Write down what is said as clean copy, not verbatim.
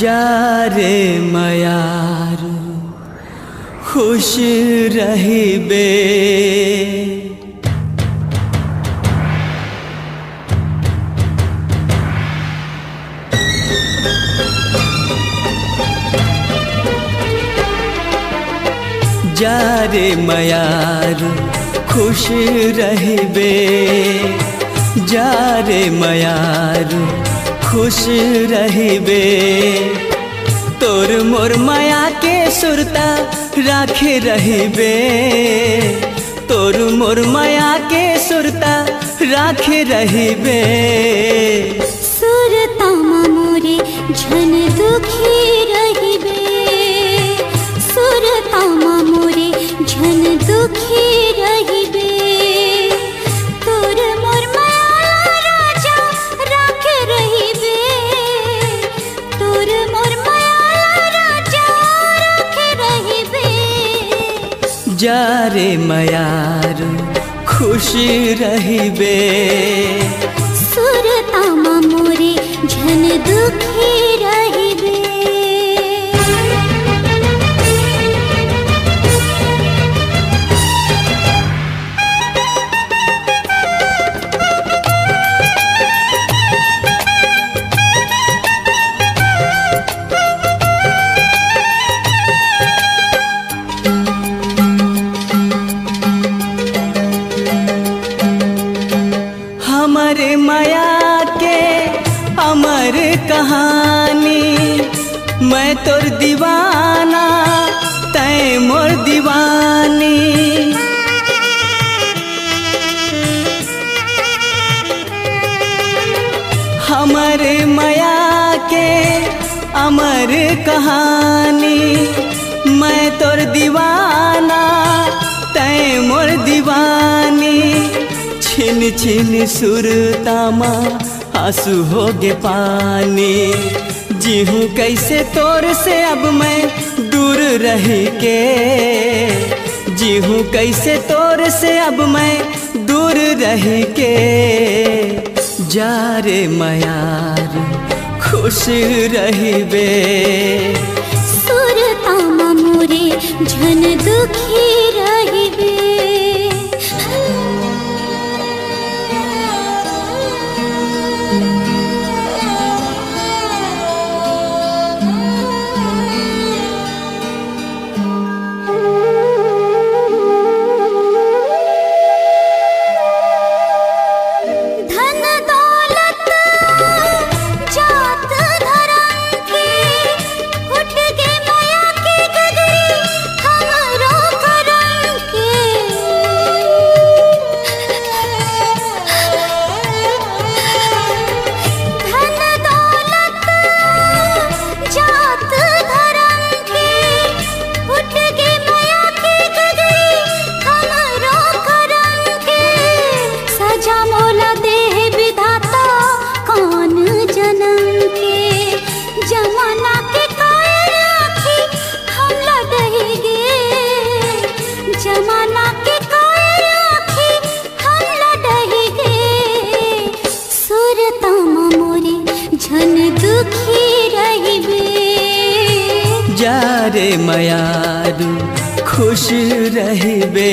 जा रे मयारू खुश रहिबे। जा रे मयारू खुश रहिबे। जा रे मयारू खुश रहिबे। तोर मोर माया के सुरता राखे रहिबे। तोर मोर माया के सुरता राखे रहिबे। सुरता मोरे झन दुखी रहिबे। सुरता मोरे झन दुखी रहिबे। तोर मोर माया राजा राखे रहिबे। तोर मोर माया राजा राखे रहिबे। जा रे मयारू खुश रहिबे। सुरता मोरे झन दुखी रहिबे। हमारे माया के अमर कहानी। मैं तोर दीवाना तै मोर दीवानी। हमारे माया के अमर कहानी। मैं तोर दीवाना तै मोर दीवानी। छिन छिन सुरतामा आंसू होगे पानी। जीहूँ कैसे तोर से अब मैं दूर रह के। जीहूँ कैसे तोर से अब मैं दूर रह के। जा रे मयारू खुश रहिबे। सुरता मोरे झन दुखी रहिबे। जमाना के कोई आँखी हम लड़ाएंगे। सुरता मोरे झन दुखी रहिबे। जा रे मयारू खुश रहिबे।